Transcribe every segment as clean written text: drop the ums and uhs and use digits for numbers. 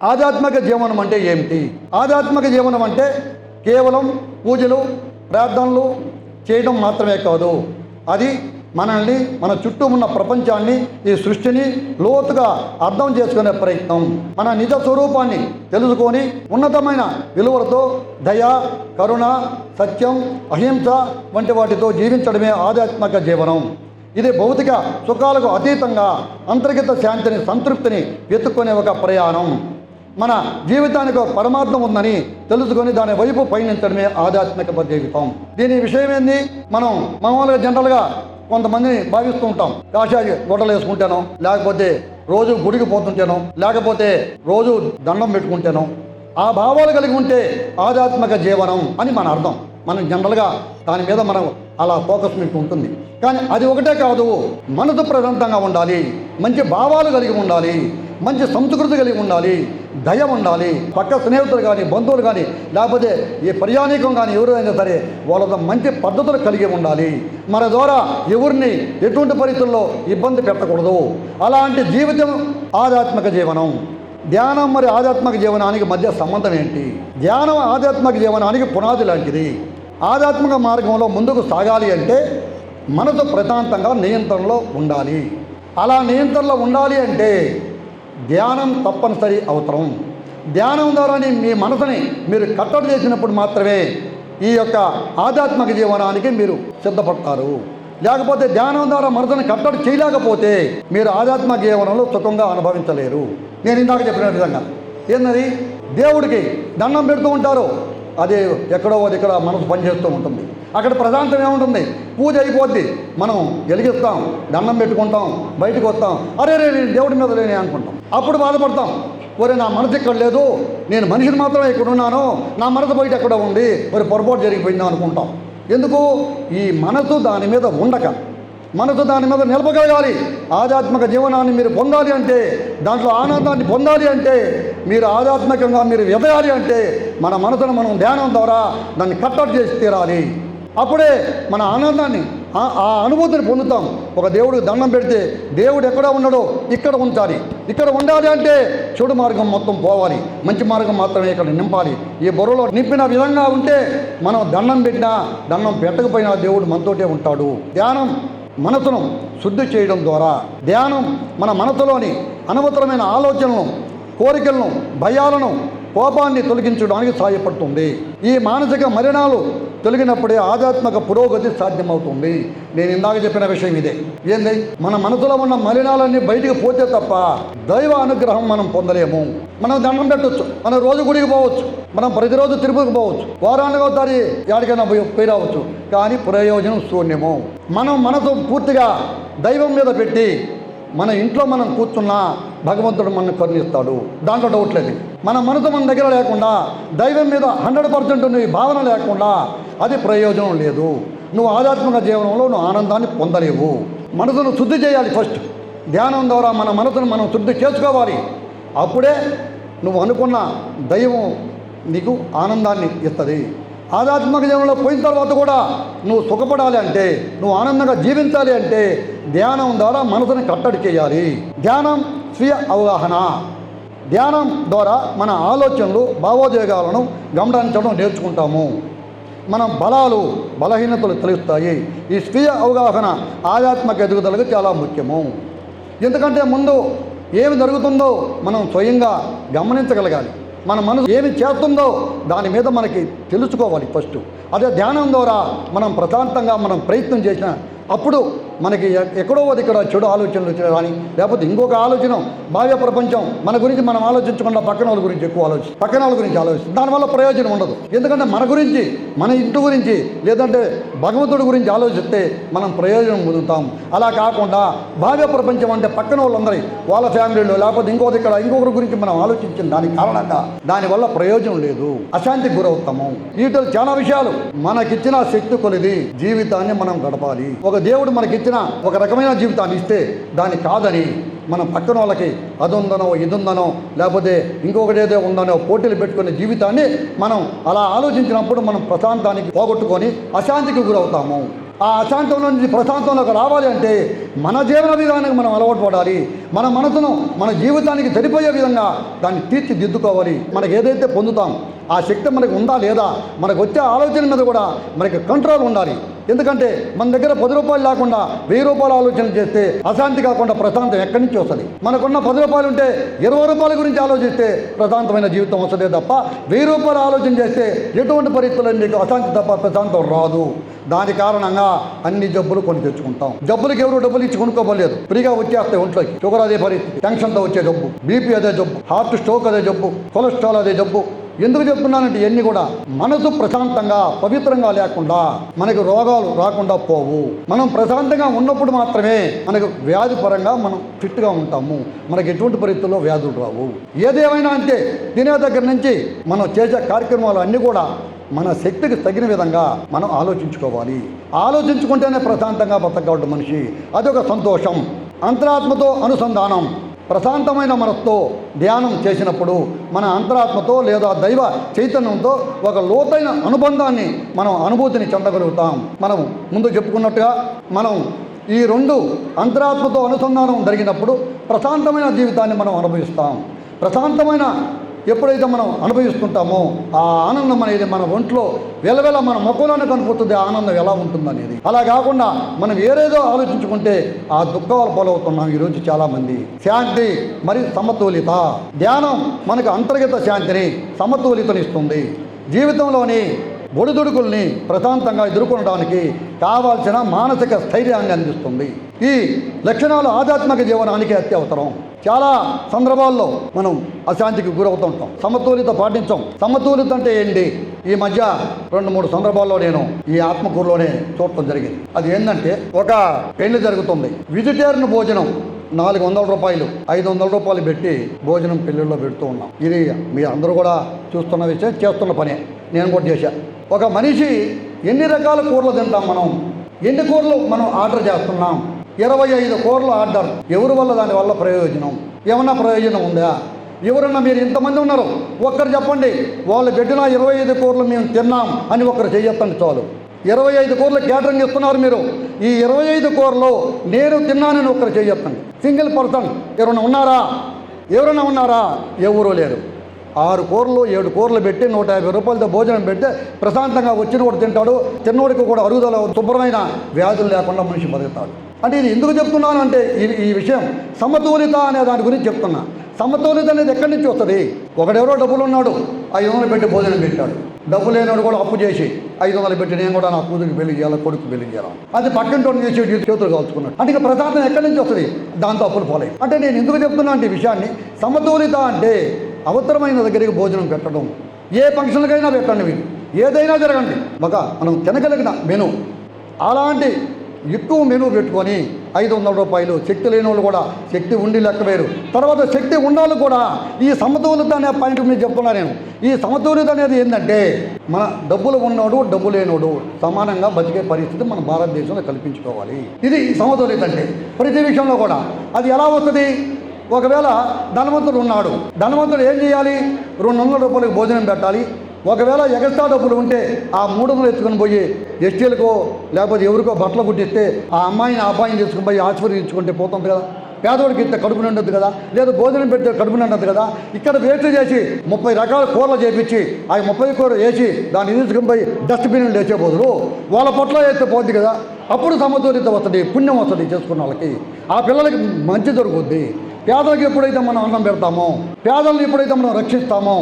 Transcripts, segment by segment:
ఆధ్యాత్మిక జీవనం అంటే ఏమిటి? ఆధ్యాత్మిక జీవనం అంటే కేవలం పూజలు ప్రార్థనలు చేయడం మాత్రమే కాదు. అది మనల్ని, మన చుట్టూ ఉన్న ప్రపంచాన్ని, ఈ సృష్టిని లోతుగా అర్థం చేసుకునే ప్రయత్నం, మన నిజ స్వరూపాన్ని తెలుసుకొని ఉన్నతమైన విలువలతో దయ, కరుణ, సత్యం, అహింస వంటి వాటితో జీవించడమే ఆధ్యాత్మిక జీవనం. ఇది భౌతిక సుఖాలకు అతీతంగా అంతర్గత శాంతిని, సంతృప్తిని వెతుక్కునే ఒక ప్రయాణం. మన జీవితానికి ఒక పరమార్థం ఉందని తెలుసుకొని దాని వైపు పయనించడమే ఆధ్యాత్మిక జీవితం. దీని విషయం ఏంది? మనం మామూలుగా జనరల్గా కొంతమందిని భావిస్తూ ఉంటాం. కాషాయ గొడ్డలు వేసుకుంటాను, లేకపోతే రోజు గుడికి పోతుంటాను, లేకపోతే రోజు దండం పెట్టుకుంటాను. ఆ భావాలు కలిగి ఉంటే ఆధ్యాత్మిక జీవనం అని మన అర్థం. మనం జనరల్గా దాని మీద మనం అలా ఫోకస్ మీకు ఉంటుంది. కానీ అది ఒకటే కాదు, మనసు ప్రశాంతంగా ఉండాలి, మంచి భావాలు కలిగి ఉండాలి, మంచి సంస్కృతి కలిగి ఉండాలి, దయ ఉండాలి. పక్క స్నేహితులు కానీ, బంధువులు కానీ, లేకపోతే ఈ ప్రయాణికం కానీ ఎవరైనా సరే వాళ్ళతో మంచి పద్ధతులు కలిగి ఉండాలి. మన ద్వారా ఎవరిని ఎటువంటి పరిస్థితుల్లో ఇబ్బంది పెట్టకూడదు. అలాంటి జీవితం ఆధ్యాత్మిక జీవనం. ధ్యానం మరి ఆధ్యాత్మిక జీవనానికి మధ్య సంబంధం ఏంటి? ధ్యానం ఆధ్యాత్మిక జీవనానికి పునాది లాంటిది. ఆధ్యాత్మిక మార్గంలో ముందుకు సాగాలి అంటే మనసు ప్రశాంతంగా నియంత్రణలో ఉండాలి. అలా నియంత్రణలో ఉండాలి అంటే ధ్యానం తప్పనిసరి అవసరం. ధ్యానం ద్వారానే మీ మనసుని మీరు కట్టడి చేసినప్పుడు మాత్రమే ఈ యొక్క ఆధ్యాత్మిక జీవనానికి మీరు సిద్ధపడతారు. లేకపోతే ధ్యానం ద్వారా మనసుని కట్టడి చేయలేకపోతే మీరు ఆధ్యాత్మిక జీవనంలో సుఖంగా అనుభవించలేరు. నేను ఇందాక చెప్పిన విధంగా ఏంటది, దేవుడికి దండం పెడుతూ ఉంటారు, అది ఎక్కడో ఇక్కడ మనసు పనిచేస్తూ ఉంటుంది. అక్కడ ప్రశాంతం ఏముంటుంది? పూజ అయిపోద్ది, మనం వెలిగిస్తాం, దండం పెట్టుకుంటాం, బయటకు వస్తాం, అరే నేను దేవుడి మీద లేని అనుకుంటాం. అప్పుడు బాధపడతాం, ఒరే నా మనసు ఇక్కడ లేదు, నేను మనిషిని మాత్రమే ఇక్కడ ఉన్నాను, నా మనసు బయట ఎక్కడ ఉంది, మరి పొరపాటు జరిగిపోయిందా అనుకుంటాం. ఎందుకు? ఈ మనసు దాని మీద ఉండక, మనసు దాని మీద నిలపగలగాలి. ఆధ్యాత్మిక జీవనాన్ని మీరు పొందాలి అంటే, దాంట్లో ఆనందాన్ని పొందాలి అంటే, మీరు ఆధ్యాత్మికంగా మీరు ఎదగాలి అంటే మన మనసును మనం ధ్యానం ద్వారా దాన్ని కట్టడి చేసి తీరాలి. అప్పుడే మన ఆనందాన్ని, ఆ అనుభూతిని పొందుతాం. ఒక దేవుడికి దండం పెడితే దేవుడు ఎక్కడ ఉన్నాడో ఇక్కడ ఉంచాలి. ఇక్కడ ఉండాలి అంటే చెడు మార్గం మొత్తం పోవాలి, మంచి మార్గం మాత్రమే ఇక్కడ నింపాలి. ఈ బుర్రలో నింపిన విధంగా ఉంటే మనం దండం పెట్టినా, దండం పెట్టకపోయినా దేవుడు మనతోటే ఉంటాడు. ధ్యానం మనసును శుద్ధి చేయడం ద్వారా, ధ్యానం మన మనసులోని అనవసరమైన ఆలోచనలను, కోరికలను, భయాలను, కోపాన్ని తొలగించడానికి సహాయపడుతుంది. ఈ మానసిక మలినాలు తొలగినప్పుడే ఆధ్యాత్మిక పురోగతి సాధ్యమవుతుంది. నేను ఇందాక చెప్పిన విషయం ఇదే. ఏంది? మన మనసులో ఉన్న మలినాలన్నీ బయటికి పోతే తప్ప దైవ అనుగ్రహం మనం పొందలేము. మనం దండం పెట్టవచ్చు, మనం రోజు గుడికి పోవచ్చు, మనం ప్రతిరోజు తిరుపతికి పోవచ్చు, వారానికి ఒకసారి ఎక్కడికైనా పోయి రావచ్చు, కానీ ప్రయోజనం శూన్యము. మనం మనసు పూర్తిగా దైవం మీద పెట్టి మన ఇంట్లో మనం కూర్చున్నా భగవంతుడు మనల్ని కరుణిస్తాడు, దాంట్లో డౌట్ లేదు. మన మనసు మన దగ్గర లేకుండా, దైవం మీద 100% నీ భావన లేకుండా అది ప్రయోజనం లేదు. నువ్వు ఆధ్యాత్మిక జీవనంలో నువ్వు ఆనందాన్ని పొందలేవు. మనసును శుద్ధి చేయాలి ఫస్ట్. ధ్యానం ద్వారా మన మనసును మనం శుద్ధి చేసుకోవాలి. అప్పుడే నువ్వు అనుకున్న దైవం నీకు ఆనందాన్ని ఇస్తుంది. ఆధ్యాత్మిక జీవనంలో పోయిన తర్వాత కూడా నువ్వు సుఖపడాలి అంటే, నువ్వు ఆనందంగా జీవించాలి అంటే ధ్యానం ద్వారా మనసుని కట్టడి చేయాలి. ధ్యానం స్వీయ అవగాహన. ధ్యానం ద్వారా మన ఆలోచనలు, భావోద్వేగాలను గమనించడం నేర్చుకుంటాము. మన బలాలు, బలహీనతలు తెలుస్తాయి. ఈ స్వీయ అవగాహన ఆధ్యాత్మిక ఎదుగుదలకు చాలా ముఖ్యము. ఎందుకంటే ముందు ఏమి జరుగుతుందో మనం స్వయంగా గమనించగలగాలి. మన మనసు ఏమి చేస్తుందో దాని మీద మనకి తెలుసుకోవాలి ఫస్ట్. అదే ధ్యానం ద్వారా మనం ప్రశాంతంగా మనం ప్రయత్నం చేసిన అప్పుడు మనకి ఎక్కడో ఇక్కడ చెడు ఆలోచనలు వచ్చినా కానీ, లేకపోతే ఇంకొక ఆలోచన, బాహ్య ప్రపంచం మన గురించి మనం ఆలోచించకుండా పక్కన వాళ్ళ గురించి ఎక్కువ పక్కన వాళ్ళ గురించి ఆలోచిస్తాం. దానివల్ల ప్రయోజనం ఉండదు. ఎందుకంటే మన గురించి, మన ఇంటి గురించి, లేదంటే భగవంతుడి గురించి ఆలోచిస్తే మనం ప్రయోజనం పొందుతాం. అలా కాకుండా బాహ్య ప్రపంచం అంటే పక్కన వాళ్ళందరి, వాళ్ళ ఫ్యామిలీలో, లేకపోతే ఇంకొకరి గురించి మనం ఆలోచించిన దాని కారణంగా దానివల్ల ప్రయోజనం లేదు, అశాంతికి గురవుతాము. వీటిలో చాలా విషయాలు. మనకిచ్చిన శక్తి కొలిది జీవితాన్ని మనం గడపాలి. ఒక దేవుడు మనకిచ్చిన ఒక రకమైన జీవితాన్ని ఇస్తే దాన్ని కాదని మనం పక్కన వాళ్ళకి అది ఉందనో ఇది ఉందనో లేకపోతే ఇంకొకటి ఏదో ఉందనో పోటీలు పెట్టుకునే జీవితాన్ని మనం అలా ఆలోచించినప్పుడు మనం ప్రశాంతానికి పోగొట్టుకొని అశాంతికి గురవుతాము. ఆ అశాంతంలో నుంచి ప్రశాంతంలోకి రావాలి అంటే మన జీవన విధానానికి మనం అలవాటు పడాలి. మన మనసును మన జీవితానికి సరిపోయే విధంగా దాన్ని తీర్చిదిద్దుకోవాలి. మనకు ఏదైతే పొందుతాం ఆ శక్తి మనకు ఉందా లేదా, మనకు వచ్చే ఆలోచన మీద కూడా మనకి కంట్రోల్ ఉండాలి. ఎందుకంటే మన దగ్గర 10 రూపాయలు లేకుండా 1000 రూపాయలు ఆలోచన చేస్తే అశాంతి కాకుండా ప్రశాంతం ఎక్కడి నుంచి వస్తుంది? మనకున్న 10 రూపాయలు ఉంటే 20 రూపాయల గురించి ఆలోచిస్తే ప్రశాంతమైన జీవితం వస్తుందే తప్ప 1000 రూపాయలు ఆలోచన చేస్తే ఎటువంటి పరిస్థితుల్లో మీకు అశాంతి తప్ప ప్రశాంతం రాదు. దాని కారణంగా అన్ని జబ్బులు కొని తెచ్చుకుంటాం. జబ్బులకి ఎవరు డబ్బులు ఇచ్చి కొనుక్కోలేదు, ఫ్రీగా వచ్చేస్తాయి ఒంట్లోకి. షుగర్ అదే పరిస్థితి, టెన్షన్తో వచ్చే జబ్బు, బీపీ అదే జబ్బు, హార్ట్ స్ట్రోక్ అదే జబ్బు, కొలెస్ట్రాల్ అదే జబ్బు. ఎందుకు చెప్తున్నానంటే ఇవన్నీ కూడా మనసు ప్రశాంతంగా పవిత్రంగా లేకుండా మనకు రోగాలు రాకుండా పోవు. మనం ప్రశాంతంగా ఉన్నప్పుడు మాత్రమే మనకు వ్యాధి పరంగా మనం ఫిట్గా ఉంటాము. మనకు ఎటువంటి పరిస్థితుల్లో వ్యాధులు రావు. ఏదేమైనా అంటే తినే దగ్గర నుంచి మనం చేసే కార్యక్రమాలు అన్నీ కూడా మన శక్తికి తగిన విధంగా మనం ఆలోచించుకోవాలి. ఆలోచించుకుంటేనే ప్రశాంతంగా బతకగలడు మనిషి. అదొక సంతోషం. అంతరాత్మతో అనుసంధానం. ప్రశాంతమైన మనసుతో ధ్యానం చేసినప్పుడు మన అంతరాత్మతో లేదా దైవ చైతన్యంతో ఒక లోతైన అనుబంధాన్ని మనం అనుభూతిని చెందగలుగుతాం. మనం ముందు చెప్పుకున్నట్టుగా మనం ఈ 2 అంతరాత్మతో అనుసంధానం జరిగినప్పుడు ప్రశాంతమైన జీవితాన్ని మనం అనుభవిస్తాం. ప్రశాంతమైన ఎప్పుడైతే మనం అనుభవిస్తుంటామో ఆ ఆనందం అనేది మన ఒంట్లో వెలవెల మన ముఖంలోనే కనిపిస్తుంది. ఆనందం ఎలా ఉంటుందనేది. అలా కాకుండా మనం ఏదేదో ఆలోచించుకుంటే ఆ దుఃఖాలు పాలవుతున్నాం ఈరోజు చాలామంది. శాంతి మరి సమతుల్యత. ధ్యానం మనకు అంతర్గత శాంతిని సమతుల్యతనిస్తుంది. జీవితంలోని ఒడిదుడుకుల్ని ప్రశాంతంగా ఎదుర్కొనడానికి కావాల్సిన మానసిక స్థైర్యాన్ని అందిస్తుంది. ఈ లక్షణాలు ఆధ్యాత్మిక జీవనానికి అత్యవసరం. చాలా సందర్భాల్లో మనం అశాంతికి గురవుతుంటాం, సమతుల్యత పాటించాం. సమతుల్యత అంటే ఏంటి? ఈ మధ్య 2-3 సందర్భాల్లో నేను ఈ ఆత్మకూరులోనే చూడటం జరిగింది. అది ఏంటంటే ఒక పెళ్లి జరుగుతుంది. వెజిటేరియన్ భోజనం 400 రూపాయలు 500 రూపాయలు పెట్టి భోజనం పెళ్ళిళ్ళలో పెడుతూ ఉన్నాం. ఇది మీ అందరూ కూడా చూస్తున్న విషయం, చేస్తున్న పనే. నేను కూడా చేశాను. ఒక మనిషి ఎన్ని రకాల కూరలు తింటాం? మనం ఎన్ని కూరలు మనం ఆర్డర్ చేస్తున్నాం? 25 కూరలు ఆర్డర్. ఎవరి వల్ల దానివల్ల ప్రయోజనం? ఏమన్నా ప్రయోజనం ఉందా? ఎవరన్నా మీరు ఇంతమంది ఉన్నారు, ఒక్కరు చెప్పండి వాళ్ళు పెట్టిన 25 కూరలు మేము తిన్నాం అని ఒక్కరు చెయ్యొద్దండి చాలు. 25 కూరలు క్యాటరింగ్ ఇస్తున్నారు మీరు. ఈ 25 కూరలు నేను తిన్నానని ఒక్కరు చెయ్యొద్దండి. సింగిల్ పర్సన్ ఎవరైనా ఉన్నారా? ఎవరైనా ఉన్నారా? ఎవరూ లేరు. 6 కూరలు 7 కూరలు పెట్టి 150 రూపాయలతో భోజనం పెడితే ప్రశాంతంగా వచ్చినోడు తింటాడు. తిన్నోడికి కూడా అరుగుదల శుభ్రమైన వ్యాధులు లేకుండా మనిషి బతుకుతాడు. అంటే ఇది ఎందుకు చెప్తున్నాను అంటే ఈ విషయం సమతుల్యత అనే దాని గురించి చెప్తున్నా. సమతుల్యత అనేది ఎక్కడి నుంచి వస్తుంది? ఒకడెవరో డబ్బులు ఉన్నాడు 500 పెట్టి భోజనం పెట్టాడు. డబ్బు లేనివాడు కూడా అప్పు చేసి 500 పెట్టి నేను కూడా నా కూతురికి పెళ్లి చేయాలి, కొడుకు పెళ్లి చేయాలి, అది పక్కింటోని చేసి చేతులు కాల్చుకున్నాడు. అంటే ఇక ప్రశాంతం ఎక్కడి నుంచి వస్తుంది? దాంతో అప్పులు పోలేదు. అంటే నేను ఎందుకు చెప్తున్నా అంటే ఈ విషయాన్ని, సమతుల్యత అంటే అవసరమైన దగ్గరికి భోజనం పెట్టడం. ఏ ఫంక్షన్లకైనా పెట్టండి, మీరు ఏదైనా జరగండి, మనం తినగలిగిన మెను అలాంటి ఎక్కువ మెను పెట్టుకొని 500 రూపాయలు. శక్తి లేని వాళ్ళు కూడా శక్తి ఉండి లెక్క వేరు. తర్వాత శక్తి ఉండాలి కూడా. ఈ సమతుల్యత అనే పాయింట్ మీరు చెప్తున్నా నేను. ఈ సమతుల్యత అనేది ఏంటంటే మన డబ్బులు ఉన్నోడు డబ్బు లేనోడు సమానంగా బతికే పరిస్థితి మన భారతదేశంలో కల్పించుకోవాలి. ఇది సమతుల్యత అంటే. ప్రతి విషయంలో కూడా అది ఎలా వస్తుంది? ఒకవేళ ధనవంతుడు ఉన్నాడు, ధనవంతుడు ఏం చేయాలి? 200 రూపాయలకు భోజనం పెట్టాలి. ఒకవేళ ఎగస్ట్రా డబ్బులు ఉంటే ఆ 300 ఎత్తుకొని పోయి ఎస్టీలకో లేకపోతే ఎవరికో బట్టలు కుట్టిస్తే ఆ అమ్మాయిని ఆ అబ్బాయిని తీసుకుని పోయి ఆశీర్వదించుకుంటే పోతుంది కదా. పేదవాడికి ఇస్తే కడుపు నిండదు కదా, లేదా భోజనం పెడితే కడుపు నిండదు కదా. ఇక్కడ వేస్ట్ చేసి 30 రకాల కూరలు చేపించి ఆ 30 కూర వేసి దాన్ని తీసుకుని పోయి డస్ట్బిన్లు వేసే బదులు వాళ్ళ పొట్లో వేస్తే పోద్ది కదా. అప్పుడు సమతుల్యత వస్తుంది, పుణ్యం వస్తుంది చేసుకున్న వాళ్ళకి. ఆ పిల్లలకి మంచి దొరుకుద్ది. పేదలకు ఎప్పుడైతే మనం అన్నం పెడతామో, పేదలను ఎప్పుడైతే మనం రక్షిస్తామో,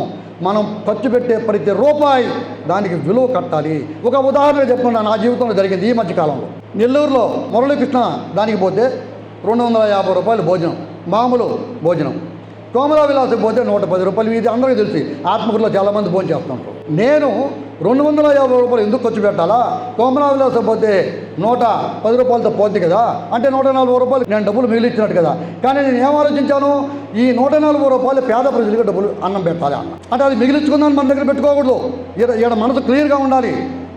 మనం ఖర్చు పెట్టే ప్రతి రూపాయి దానికి విలువ కట్టాలి. ఒక ఉదాహరణ చెప్తున్నా, నా జీవితంలో జరిగింది ఈ మధ్యకాలంలో. నెల్లూరులో మురళీకృష్ణ దానికి పోతే 250 రూపాయలు భోజనం, మామూలు భోజనం. కోమలా విలాసకి పోతే 110 రూపాయలు. ఇది అందరికీ తెలిసి ఆత్మకూరులో చాలామంది భోజనం చేస్తుంటారు. నేను 250 రూపాయలు ఎందుకు ఖర్చు పెట్టాలా? కోమలా విలాసకి పోతే 110 రూపాయలతో పోద్ది కదా. అంటే 140 రూపాయలు నేను డబ్బులు మిగిలిచ్చినట్టు కదా. కానీ నేను ఏం ఆలోచించాను? ఈ 140 రూపాయలు పేద ప్రజలకు డబ్బులు అన్నం పెట్టాలి అన్న. అంటే అది మిగిలించుకుందాన్ని మన దగ్గర పెట్టుకోకూడదు. ఈడ మనసు క్లియర్గా ఉండాలి.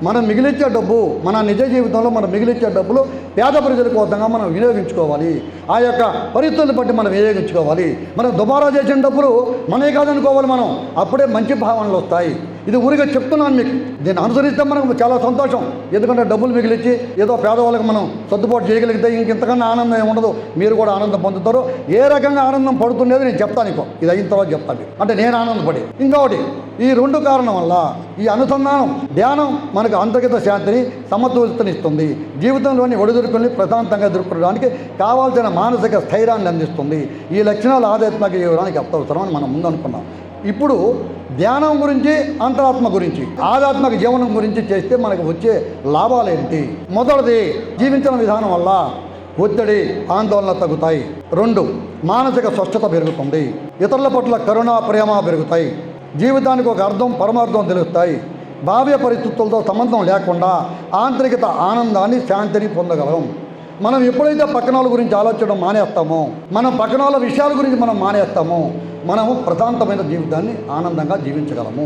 మనం మిగిలిచ్చే డబ్బు, మన నిజ జీవితంలో మనం మిగిలిచ్చే డబ్బులు పేద ప్రజల కోసంగా మనం వినియోగించుకోవాలి. ఆ యొక్క పరిస్థితులను బట్టి మనం వినియోగించుకోవాలి. మనం దుబారా చేసిన డబ్బులు మనమే కాదనుకోవాలి మనం. అప్పుడే మంచి భావనలు వస్తాయి. ఇది ఊరిగా చెప్తున్నాను మీకు. దీన్ని అనుసరిస్తే మనకు చాలా సంతోషం. ఎందుకంటే డబ్బులు మిగిలిచ్చి ఏదో పేదవాళ్ళకి మనం సర్దుబాటు చేయగలిగితే ఇంకెంతకన్నా ఆనందం ఏమి ఉండదు. మీరు కూడా ఆనందం పొందుతారు. ఏ రకంగా ఆనందం పడుతుండేది నేను చెప్తాను. ఇంకో ఇది అయిన తర్వాత చెప్తాను మీకు. అంటే నేను ఆనందపడి ఇంకొకటి, ఈ రెండు కారణం వల్ల ఈ అనుసంధానం ధ్యానం మనకు అంతర్గత శాంతిని, సమతుల్యతనిస్తుంది. జీవితంలోని ఒడిదుడుకుల్ని ప్రశాంతంగా ఎదుర్కోవడానికి కావాల్సిన మానసిక స్థైర్యాన్ని అందిస్తుంది. ఈ లక్షణాలు ఆధ్యాత్మిక జీవనానికి అత్యవసరం అని మనం ముందు అనుకున్నాం. ఇప్పుడు ధ్యానం గురించి, అంతరాత్మ గురించి, ఆధ్యాత్మిక జీవనం గురించి చేస్తే మనకు వచ్చే లాభాలు ఏంటి? మొదటిది, జీవించిన విధానం వల్ల ఒత్తిడి, ఆందోళన తగ్గుతాయి. 2, మానసిక స్వచ్ఛత పెరుగుతుంది. ఇతరుల పట్ల కరుణ, ప్రేమ పెరుగుతాయి. జీవితానికి ఒక అర్థం, పరమార్థం తెలుస్తాయి. భావ్య పరిస్థితులతో సంబంధం లేకుండా ఆంతరికత ఆనందాన్ని, శాంతిని పొందగలం. మనం ఎప్పుడైతే పక్కన వాళ్ళ గురించి ఆలోచించడం మానేస్తామో, మనం పక్కన వాళ్ళ విషయాల గురించి మనం మానేస్తామో, మనము ప్రశాంతమైన జీవితాన్ని ఆనందంగా జీవించగలము.